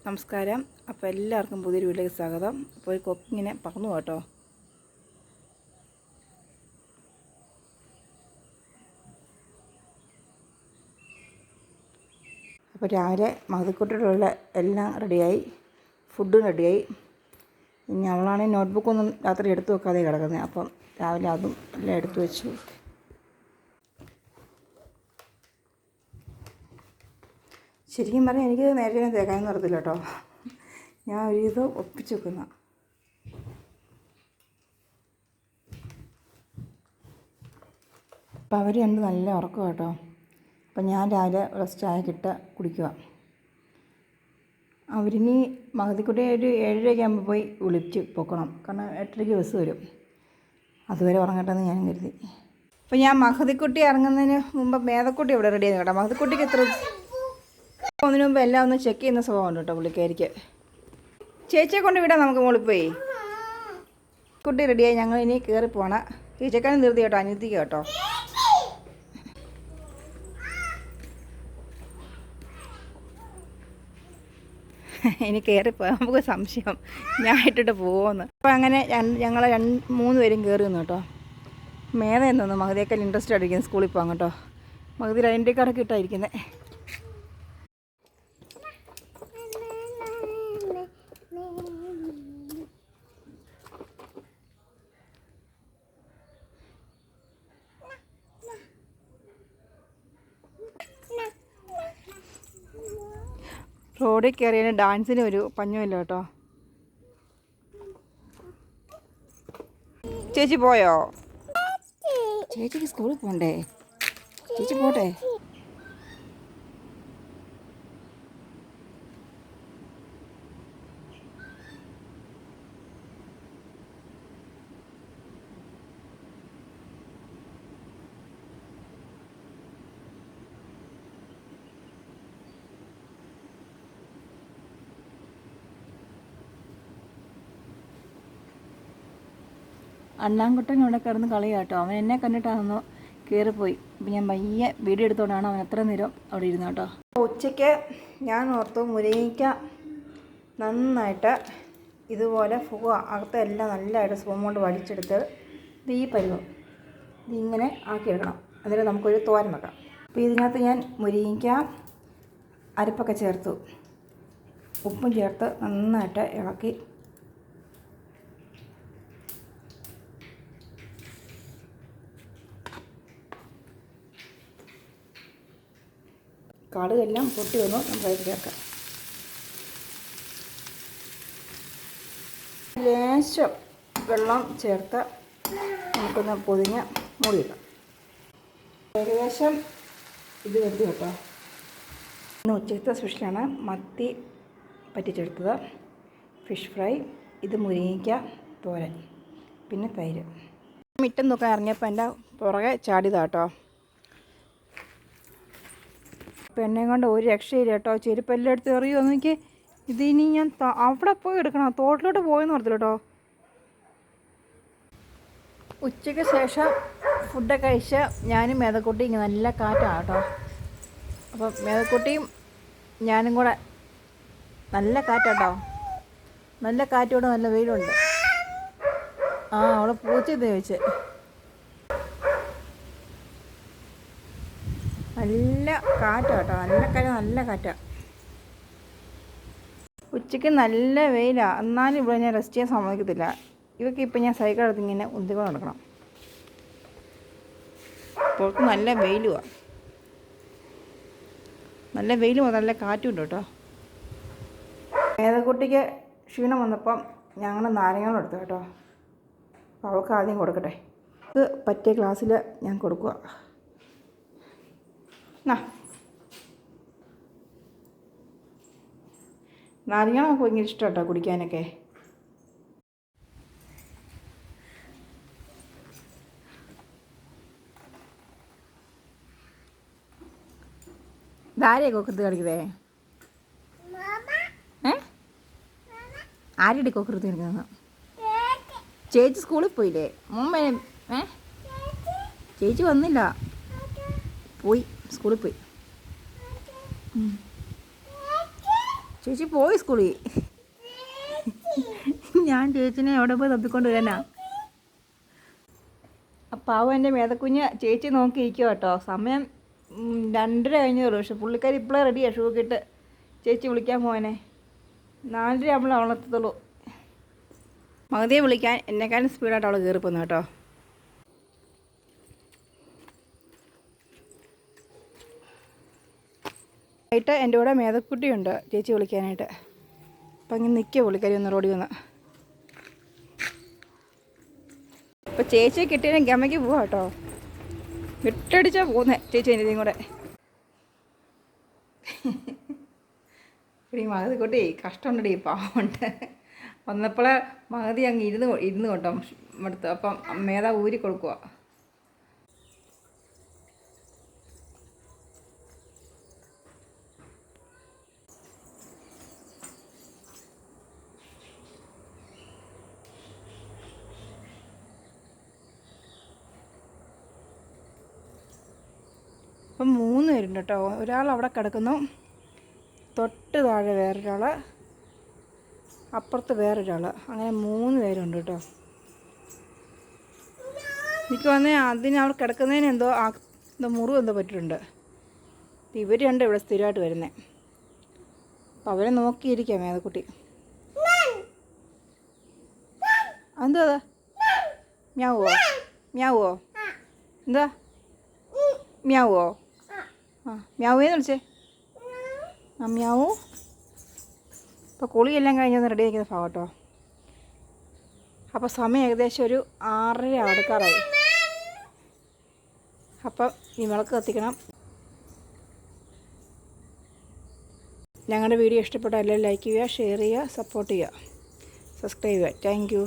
നമസ്കാരം. അപ്പോൾ എല്ലാവർക്കും പുതിയൊരു വീട്ടിലേക്ക് സ്വാഗതം. അപ്പോൾ ഒരു കൊക്കിങ്ങനെ പറന്നു കേട്ടോ. അപ്പോൾ രാവിലെ മഹതിക്കുട്ടിയുള്ള എല്ലാം റെഡിയായി, ഫുഡും റെഡിയായി. ഇനി അവളാണെങ്കിൽ നോട്ട്ബുക്കൊന്നും രാത്രി എടുത്തു വെക്കാതെ കിടക്കുന്നത്. അപ്പം രാവിലെ അതും എല്ലാം എടുത്തു വെച്ചു. ശരിക്കും പറഞ്ഞാൽ എനിക്ക് നേരത്തെ തേക്കാനൊന്നും അറിയത്തില്ല കേട്ടോ. ഞാൻ ഒരു ഇത് ഒപ്പിച്ച് വെക്കുന്ന. അപ്പം അവർ രണ്ട് നല്ല ഉറക്കം കേട്ടോ. അപ്പം ഞാൻ രാവിലെ ചായക്കിട്ട് കുടിക്കുക. അവരിനി മഹതിക്കുട്ടിയെ ഒരു 7:30 ആകുമ്പോൾ പോയി വിളിച്ച് പൊക്കണം. കാരണം 8:30 ബസ് വരും. അതുവരെ ഉറങ്ങട്ടെന്ന് ഞാൻ കരുതി. അപ്പം ഞാൻ മഹതിക്കുട്ടി ഇറങ്ങുന്നതിന് മുമ്പ് മേതക്കുട്ടി ഇവിടെ റെഡി ആയിരുന്നു കേട്ടോ. മഹതിക്കുട്ടിക്ക് എത്ര ഒന്നിനു മുമ്പ് എല്ലാം ഒന്ന് ചെക്ക് ചെയ്യുന്ന സ്വഭാവമുണ്ട് കേട്ടോ പുള്ളിക്കാരിക്ക്. ചേച്ചിയെ കൊണ്ട് വിടാം നമുക്ക് മുകളിൽ പോയി. കുട്ടി റെഡിയായി, ഞങ്ങൾ ഇനി കയറി പോകണം. ചേച്ചിക്കാനും നിർത്തി കേട്ടോ, അനിയത്തിക്ക് കേട്ടോ. ഇനി കയറിപ്പോയാൽ നമുക്ക് സംശയം ഞാൻ ഇട്ടിട്ട് പോകുമെന്ന്. അപ്പോൾ അങ്ങനെ ഞങ്ങൾ 3 പേരും കയറി വന്നു കേട്ടോ. മേധ എന്നു മഹതിയേക്കാൾ ഇൻട്രസ്റ്റ് ആയിരിക്കുന്നത് സ്കൂളിൽ പോകാം കേട്ടോ. മഹതി ഐഡൻറ്റി കാർഡൊക്കെ ഇട്ടായിരിക്കുന്നത്. റോഡിൽ കയറിയതിന് ഡാൻസിന് ഒരു പഞ്ഞുമില്ല കേട്ടോ. ചേച്ചി പോയോ? ചേച്ചിക്ക് സ്കൂളിൽ പോകണ്ടേ? ചേച്ചി പോട്ടെ. അണ്ണാൻകുട്ടൻ ഇവിടെ കിടന്ന് കളിയാട്ടോ. അവൻ എന്നെ കണ്ടിട്ടാണെന്നോ കയറിപ്പോയി. അപ്പം ഞാൻ പയ്യെ വീഡിയോ എടുത്തോണ്ടാണ് അവൻ എത്ര നേരം അവിടെ ഇരുന്നു കേട്ടോ. ഉച്ചയ്ക്ക് ഞാൻ ഓർത്തു മുരിങ്ങയ്ക്ക നന്നായിട്ട് ഇതുപോലെ അകത്തെ എല്ലാം നല്ലതായിട്ട് സ്പൂൺ കൊണ്ട് വലിച്ചെടുത്ത് ഈ പരുവം ഇതിങ്ങനെ ആക്കിയെടുക്കണം. എന്നിട്ട് നമുക്കൊരു തോരൻ വെക്കാം. അപ്പോൾ ഇതിനകത്ത് ഞാൻ മുരിങ്ങയ്ക്ക അരപ്പൊക്കെ ചേർത്തു, ഉപ്പും ചേർത്ത് നന്നായിട്ട് ഇളക്കി കടുകെല്ലാം പൊട്ടി വന്നു. നമുക്ക് ചേർക്കാം. ലേശം വെള്ളം ചേർത്ത് നമുക്കൊന്ന് പൊതിഞ്ഞ് മൂടിയിടാം. ഏകദേശം ഇത് വെന്ത് കേട്ടോ. ഇന്ന് ഉച്ചത്തെ സ്പെഷ്യലാണ് മത്തി പറ്റിച്ചെടുത്തത്, ഫിഷ് ഫ്രൈ, ഇത് മുരിങ്ങയ്ക്ക തോരൻ, പിന്നെ തൈര്. മിറ്റം നോക്കാൻ ഇറങ്ങിയപ്പോൾ എൻ്റെ പുറകെ ചാടിയതാട്ടോ. പെണ്ണെ കൊണ്ട് ഒരു രക്ഷയില്ല കേട്ടോ. ചെരുപ്പെല്ലാം എടുത്ത് എറിയുമോ എനിക്ക്. ഇതിനി ഞാൻ അവിടെ പോയി എടുക്കണം, തോട്ടിലോട്ട് പോയെന്ന് ഓർത്തില്ല കേട്ടോ. ഉച്ചയ്ക്ക് ശേഷം ഫുഡൊക്കെ കഴിച്ച് ഞാനും മേതക്കുട്ടി ഇങ്ങനെ നല്ല കാറ്റാണ് കേട്ടോ. അപ്പം മേതക്കുട്ടിയും ഞാനും കൂടെ നല്ല കാറ്റാട്ടോ. നല്ല കാറ്റോടെ നല്ല വെയിലുണ്ട്. അവളെ പൂച്ച ചോദിച്ച് നല്ല കാറ്റാട്ടോ. നല്ല കാറ്റാണ്. ഉച്ചയ്ക്ക് നല്ല വെയിലാണ്. എന്നാലും ഇവിടെ ഞാൻ റെസ്റ്റ് ചെയ്യാൻ സമ്മതിക്കത്തില്ല. ഇവയ്ക്ക് ഇപ്പം ഞാൻ സൈക്കിൾ എടുത്ത് ഇങ്ങനെ ഉന്തിക്കൊണ്ട് നടക്കണം. പുറത്ത് നല്ല വെയിലുമാണ്. നല്ല വെയിലും നല്ല കാറ്റും ഉണ്ട് കേട്ടോ. മേതക്കുട്ടിക്ക് ക്ഷീണം വന്നപ്പം ഞങ്ങൾ നാരങ്ങളും എടുത്തു കേട്ടോ. അപ്പോൾ അവൾക്ക് ആദ്യം കൊടുക്കട്ടെ. ഇത് പറ്റിയ ഗ്ലാസ്സിൽ ഞാൻ കൊടുക്കുക. നാരങ്ങ നമുക്ക് ഭയങ്കര ഇഷ്ടം കേട്ടോ കുടിക്കാനൊക്കെ. ഇതാരെയാണ് കൊക്കത്ത് കളിക്കുന്നേ? ആരുടെ കൊക്കത്ത് കളിക്കുന്നത്? ചേച്ചി സ്കൂളിൽ പോയില്ലേ? മുമ്പേ ചേച്ചി വന്നില്ല, പോയി സ്കൂളിൽ പോയി. ചേച്ചി പോയി സ്കൂളിൽ. ഞാൻ ചേച്ചിനെ എവിടെ പോയി തപ്പിക്കൊണ്ട് വരാനാ. പാവം എൻ്റെ മേതക്കുഞ്ഞ് ചേച്ചി നോക്കിയിരിക്കുക കേട്ടോ. സമയം 2:30 കഴിഞ്ഞുള്ളൂ. പക്ഷെ പുള്ളിക്കാരി ഇപ്പോഴേ റെഡിയാണ് ഷൂ ഒക്കെ ഇട്ട് ചേച്ചി വിളിക്കാൻ പോകാനെ. 4:30 ആകുമ്പോൾ അവളെത്തത്തുള്ളൂ. മഹതിയെ വിളിക്കാൻ എന്നെക്കാളും സ്പീഡായിട്ട് അവൾ കയറിപ്പോന്നു കേട്ടോ. ആയിട്ട് എൻ്റെ കൂടെ മേതക്കുട്ടിയുണ്ട് ചേച്ചി വിളിക്കാനായിട്ട്. അപ്പം ഇങ്ങനെ നിൽക്കുക പുള്ളിക്കാരി ഒന്ന് റോഡിൽ വന്ന്. അപ്പോൾ ചേച്ചിയെ കിട്ടിയാൽ ഗമയ്ക്ക് പോവാം കേട്ടോ. വിട്ടടിച്ചാൽ പോകുന്നേ ചേച്ചി എനിക്കും കൂടെ. ഈ മഹതിക്കുട്ടി കഷ്ടമുണ്ടടി, പാവമുണ്ട്. വന്നപ്പോൾ മഹതി അങ്ങ് ഇരുന്ന് കേട്ടോ അടുത്ത്. അപ്പം മേധ ഊരി കൊടുക്കുക. അപ്പം 3 പേരുണ്ട് കേട്ടോ. ഒരാൾ അവിടെ കിടക്കുന്നു, തൊട്ട് താഴെ വേറൊരാൾ, അപ്പുറത്ത് വേറൊരാൾ, അങ്ങനെ 3 പേരുണ്ട് കേട്ടോ. എനിക്ക് വന്നേ അതിന് അവിടെ കിടക്കുന്നതിന് എന്തോ മുറിവ് എന്തോ പറ്റിയിട്ടുണ്ട്. ഇവർ രണ്ട് ഇവിടെ സ്ഥിരമായിട്ട് വരുന്നത്. അപ്പം അവരെ നോക്കിയിരിക്കാം മേതക്കുട്ടി. എന്തോ അതാ മ്യാവോ മ്യാവോ എന്താ മ്യാവോ? ആ മ്യാവേന്ന് വിളിച്ചേ. ആ മ്യാവൂ. ഇപ്പോൾ കുളിയെല്ലാം കഴിഞ്ഞൊന്ന് റെഡി ആക്കുന്ന ഭാഗം കേട്ടോ. അപ്പോൾ സമയം ഏകദേശം ഒരു 6:30 അടുക്കാറായി. അപ്പം ഈ വിളക്ക് കത്തിക്കണം. ഞങ്ങളുടെ വീഡിയോ ഇഷ്ടപ്പെട്ടാൽ എല്ലാവരും ലൈക്ക് ചെയ്യുക, ഷെയർ ചെയ്യുക, സപ്പോർട്ട് ചെയ്യുക, സബ്സ്ക്രൈബ് ചെയ്യുക. Thank you.